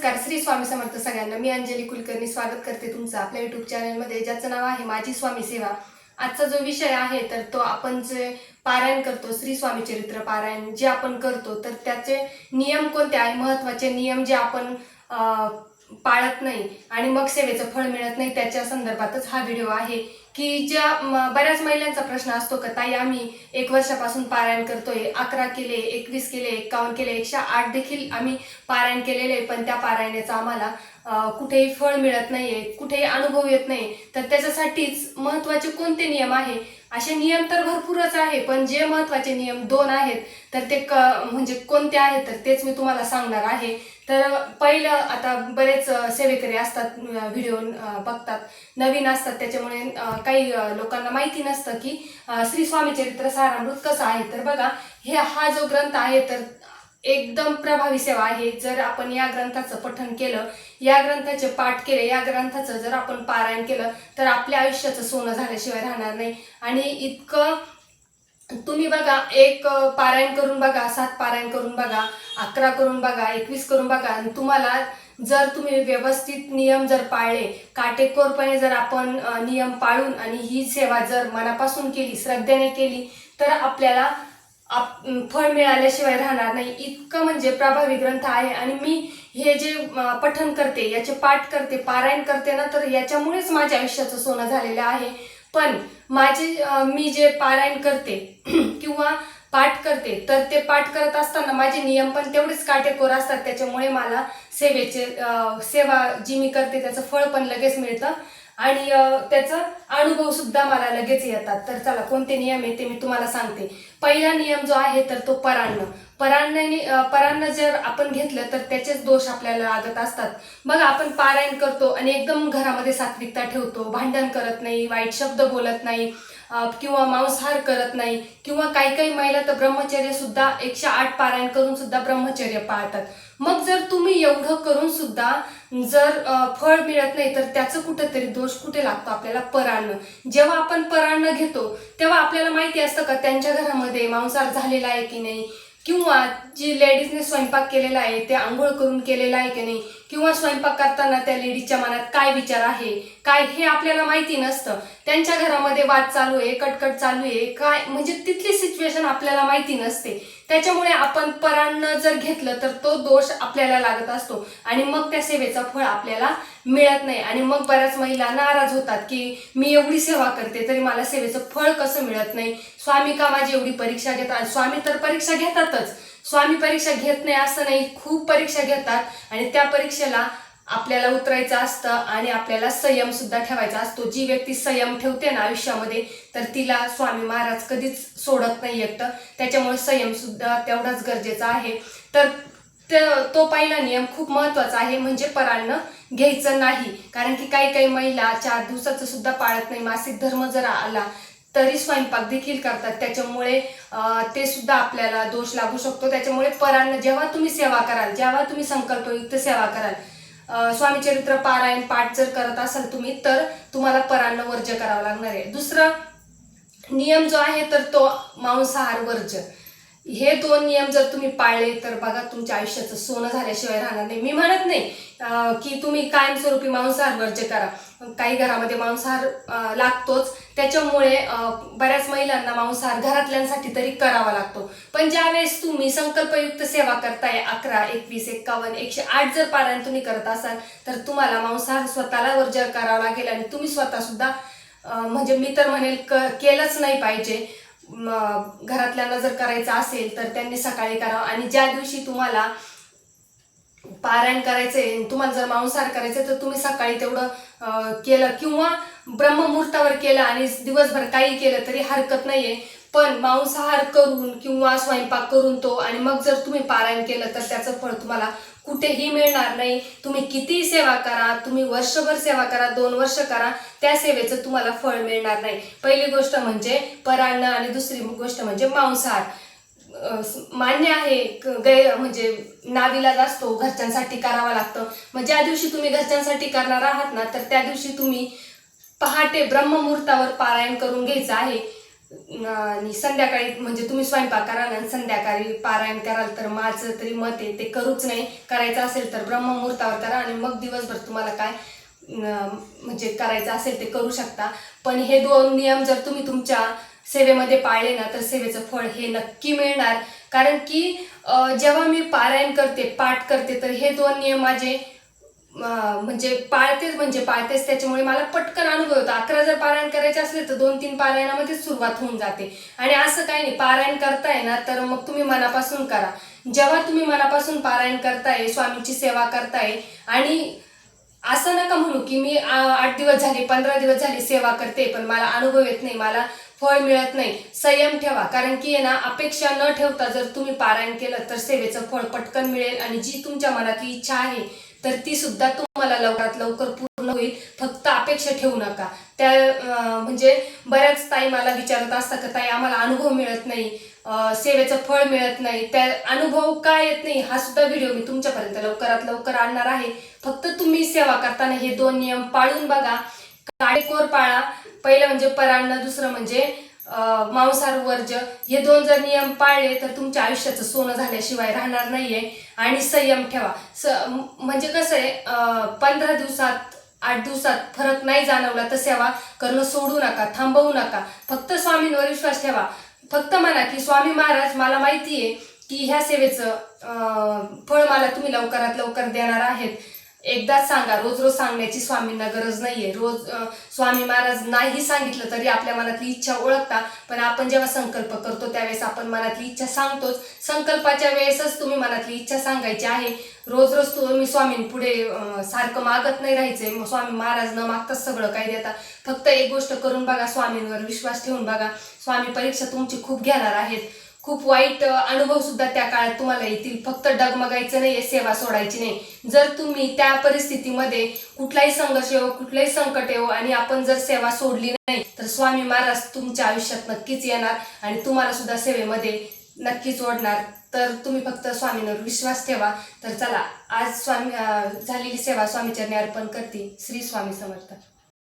नमस्कार. श्री स्वामी समर्थ सगळ्यांना. मी अंजली कुलकर्णी स्वागत करते तुमचं आपल्या युट्यूब चॅनलमध्ये, ज्याचं नाव आहे माझी स्वामी सेवा. आजचा जो विषय आहे तर तो आपण जे पारायण करतो, श्री स्वामी चरित्र पारायण जे आपण करतो, तर त्याचे नियम कोणते आहे, महत्त्वाचे नियम जे आपण पाळत नाही आणि मग सेवेचं फळ मिळत नाही, त्याच्या संदर्भातच हा व्हिडिओ आहे. की ज्या बऱ्याच महिलांचा प्रश्न असतो का ताई, आम्ही 1 वर्षापासून पारायण करतोय, 11 केले, 21 केले, 51 केले, 108 देखील आम्ही पारायण केलेले आहे, पण त्या पारायणाचं आम्हाला कुठेही फळ मिळत नाहीये, कुठेही अनुभव येत नाही. तर त्याच्यासाठीच महत्त्वाचे कोणते नियम आहे? असे नियम तर भरपूरच आहे, पण जे महत्त्वाचे नियम 2 आहेत तर ते म्हणजे कोणते आहेत तर तेच मी तुम्हाला सांगणार आहे. तर पहिलं, आता बरेच सेवेकरी असतात, व्हिडिओ बघतात, नवीन असतात, त्याच्यामुळे काही लोकांना माहिती नसतं की श्री स्वामी चरित्र सारामृत कसं आहे. तर बघा, हा जो ग्रंथ आहे तर एकदम प्रभावी सेवा आहे. जर आपण या ग्रंथाचं पठण केलं, या ग्रंथाचे पाठ केले, या ग्रंथाचं जर आपण पारायण केलं तर आपल्या आयुष्याचं सोनं झाल्याशिवाय राहणार नाही. आणि इतकं तुम्ही बघा, 1 पारायण करून बघा, 7 पारायण करून बघा, 11 करून बघा, 21 करून बघा, आणि तुम्हाला जर तुम्ही व्यवस्थित नियम जर पाळले, काटेकोरपणे जर आपण नियम पाळून आणि ही सेवा जर मनापासून केली, श्रद्धेने केली, तर आपल्याला फळ मिळाल्याशिवाय राहणार नाही. इतकं म्हणजे प्रभावी ग्रंथ आहे. आणि मी हे जे पठण करते, याचे पाठ करते, पारायण करते ना, तर याच्यामुळेच माझ्या आयुष्याचं सोनं झालेलं आहे. पण मी जे पारायण करते किंवा पाठ करते, तर ते पाठ करत असताना माझे नियम पण तेवढेच काटेकोर असतात. त्याच्यामुळे मला सेवा जी मी करते त्याचं फळ पण लगेच मिळतं आणि त्याचा अनुभव सुद्धा मला लगेच येतात. तर चला, कोणते नियम आहे ते मी तुम्हाला सांगते. पहिला नियम जो आहे तर तो परान्न जर आपण घेतलं तर त्याचेच दोष आपल्याला लागत असतात. बघा, आपण पारायण करतो आणि एकदम घरामध्ये सात्विकता ठेवतो, भांडण करत नाही, वाईट शब्द बोलत नाही, किंवा मांसाहार करत नाही, किंवा काही काही महिला तर ब्रह्मचर्य सुद्धा 108 पारायण करून सुद्धा ब्रह्मचर्य पाळतात. मग जर तुम्ही एवढं करून सुद्धा जर फळ मिळत नाही, तर त्याचं कुठेतरी दोष कुठे लागतो आपल्याला? परान्न. जेव्हा आपण परान्न घेतो तेव्हा आपल्याला माहिती असतं का त्यांच्या घरामध्ये मांसाहार झालेला आहे की नाही, किंवा जी लेडीजने स्वयंपाक केलेला आहे ते आंघोळ करून केलेला आहे की नाही, किंवा स्वयंपाक करताना त्या लेडीजच्या मनात काय विचार आहे, काय, हे आपल्याला माहिती नसतं. त्यांच्या घरामध्ये वाद चालू आहे, कटकट चालू आहे, काय म्हणजे तिथली सिच्युएशन आपल्याला माहिती नसते. त्याच्यामुळे आपण परान्न जर घेतलं तर तो दोष आपल्याला लागत असतो आणि मग त्या सेवेचं फळ आपल्याला मिळत नाही. आणि मग बऱ्याच महिला नाराज होतात की मी एवढी सेवा करते तरी मला सेवेचं फळ कसं मिळत नाही, स्वामी का माझी एवढी परीक्षा घेतात? स्वामी तर परीक्षा घेतातच, स्वामी परीक्षा घेत नाही असं नाही, खूप परीक्षा घेतात. आणि त्या परीक्षेला आपल्याला उतरायचं असतं आणि आपल्याला संयम सुद्धा ठेवायचा असतो. जी व्यक्ती संयम ठेवते ना आयुष्यामध्ये, तर तिला स्वामी महाराज कधीच सोडत नाही एकटं. त्याच्यामुळे संयम सुद्धा तेवढाच गरजेचा आहे. तर तो पहिला नियम खूप महत्त्वाचा आहे, म्हणजे परान्न घ्यायचं नाही. कारण की काही काही महिला 4 दिवसाचं सुद्धा पाळत नाही, मासिक धर्म जर आला तरी स्वयंपाक देखील करतात. त्याच्यामुळे ते सुद्धा आपल्याला दोष लागू शकतो. त्याच्यामुळे परान्न जेव्हा तुम्ही सेवा कराल, जेव्हा तुम्ही संकल्पयुक्त सेवा कराल, स्वामी चरित्र पारायण पाठ जर करत असाल तुम्ही, तर तुम्हाला परान्न वर्ज्य करावं लागणार आहे. दुसरा नियम जो आहे तर तो मांसाहार वर्ज्य. हे 2 नियम जर तुम्ही पाळले तर बघा, तुमच्या आयुष्याचं सोनं झाल्याशिवाय राहणार नाही. मी म्हणत नाही की तुम्ही कायमस्वरूपी मांसाहार वर्ज्य करा, काही घरामध्ये मांसाहार लागतोच. त्याच्यामुळे बऱ्याच महिलांना मांसाहार घरातल्यांसाठी तरी करावा लागतो. पण ज्यावेळेस तुम्ही संकल्पयुक्त सेवा करताय, 11, 21, 51, 108 जर पारायण तुम्ही करत असाल, तर तुम्हाला मांसाहार स्वतःला वर्ज्य करावा लागेल. आणि तुम्ही स्वतः सुद्धा म्हणजे मी तर म्हणेल केलंच नाही पाहिजे. घरातल्यांना जर करायचं असेल तर त्यांनी सकाळी करावं. आणि ज्या दिवशी तुम्हाला पारायण करायचंय, तुम्हाला जर मांसाहार करायचं तर तुम्ही सकाळी तेवढं केलं, किंवा ब्रह्ममुहूर्तावर केलं आणि दिवसभर काही केलं तरी हरकत नाहीये. पण मांसाहार करून किंवा स्वयंपाक करून तो आणि मग जर तुम्ही पारायण केलं तर त्याचं फळ तुम्हाला कुठेही मिळणार नाही. तुम्ही कितीही सेवा करा, तुम्ही वर्षभर सेवा करा, 2 वर्ष करा, त्या सेवेचं तुम्हाला फळ मिळणार नाही. पहिली गोष्ट म्हणजे परान्न आणि दुसरी गोष्ट म्हणजे मांसाहार. मान्य आहे, म्हणजे नाविलाज असतो, घरच्यांसाठी करावा लागतं. मग ज्या दिवशी तुम्ही घरच्यांसाठी करणार आहात ना, तर त्या दिवशी तुम्ही पहाटे ब्रह्ममुहूर्तावर पारायण करून घ्यायचं आहे. आणि संध्याकाळी म्हणजे तुम्ही स्वयंपाक कराल आणि संध्याकाळी पारायण कराल तर माझं तरी मत आहे ते करूच नाही. करायचं असेल तर ब्रह्ममुहूर्तावर करा आणि मग दिवसभर तुम्हाला काय म्हणजे करायचं असेल ते करू शकता. पण हे 2 नियम जर तुम्ही तुमच्या सेवेमध्ये पाळले ना तर सेवेचं फळ हे नक्की मिळणार. कारण की जेव्हा मी पारायण करते, पाठ करते, तर हे 2 नियम माझे म्हणजे पाळतेच त्याच्यामुळे मला पटकन अनुभव होतो. 11 जर पारायण करायचे असले तर 2-3 पारायणामध्ये सुरुवात होऊन जाते. आणि असं काही नाही, पारायण करताय ना तर मग तुम्ही मनापासून करा. जेव्हा तुम्ही मनापासून पारायण करताय, स्वामींची सेवा करताय आणि असं नका म्हणू की मी 8 दिवस झाले, 15 दिवस झाले सेवा करते पण मला अनुभव येत नाही, मला फळ मिळत नाही. संयम ठेवा. कारण की आहे ना, अपेक्षा न ठेवता जर तुम्ही पारायण केलं तर सेवेचं फळ पटकन मिळेल आणि जी तुमच्या मनातली इच्छा आहे तर ती सुद्धा तुम्हाला लवकरात लवकर पूर्ण होईल. फक्त अपेक्षा ठेवू नका. त्या म्हणजे बऱ्याच ताई मला विचारत असतात की ताई आम्हाला अनुभव मिळत नाही, सेवेचं फळ मिळत नाही. त्या अनुभव का येत नाही हा सुद्धा व्हिडिओ मी तुमच्यापर्यंत लवकरात लवकर आणणार आहे. फक्त तुम्ही सेवा करताना हे 2 नियम पाळून बघा. काटेकोर पाळा. पहिलं म्हणजे परान्न, दुसरं म्हणजे मांसाहार वर्ज्य. हे 2 जर नियम पाळले तर तुमच्या आयुष्याचं सोनं झाल्याशिवाय राहणार नाहीये. आणि संयम ठेवा. म्हणजे कसं आहे, 15 दिवसात 8 दिवसात फरक नाही जाणवला तर सेवा करणं सोडू नका, थांबवू नका. फक्त स्वामींवर विश्वास ठेवा. फक्त म्हणा की स्वामी महाराज मला माहिती आहे की ह्या सेवेचं फळ मला तुम्ही लवकरात लवकर देणार आहेत. एकदाच सांगा. रोज रोज सांगण्याची स्वामींना गरज नाहीये. रोज स्वामी महाराज नाही सांगितलं तरी आपल्या मनातली इच्छा ओळखता. पण आपण जेव्हा संकल्प करतो त्यावेळेस आपण मनातली इच्छा सांगतोच. संकल्पाच्या वेळेसच तुम्ही मनातली इच्छा सांगायची आहे. रोज रोज तुम्ही स्वामींपुढे सारखं मागत नाही राहायचंय. मग स्वामी महाराज न मागताच सगळं काही देतात. फक्त एक गोष्ट करून बघा, स्वामींवर विश्वास ठेवून बघा. स्वामी परीक्षा तुमची खूप घेणार आहेत. खूप वाईट अनुभव सुद्धा त्या काळात तुम्हाला येतील. फक्त डगमगायचं नाहीये, सेवा सोडायची नाही. जर तुम्ही त्या परिस्थितीमध्ये कुठलाही संघर्ष येऊ, कुठलाही संकट येऊ आणि आपण जर सेवा सोडली नाही तर स्वामी महाराज तुमच्या आयुष्यात नक्कीच येणार आणि तुम्हाला सुद्धा सेवेमध्ये नक्कीच ओढणार. तर तुम्ही फक्त स्वामींवर विश्वास ठेवा. तर चला, आज झालेली सेवा स्वामीचरणी अर्पण करते. श्री स्वामी समर्थ.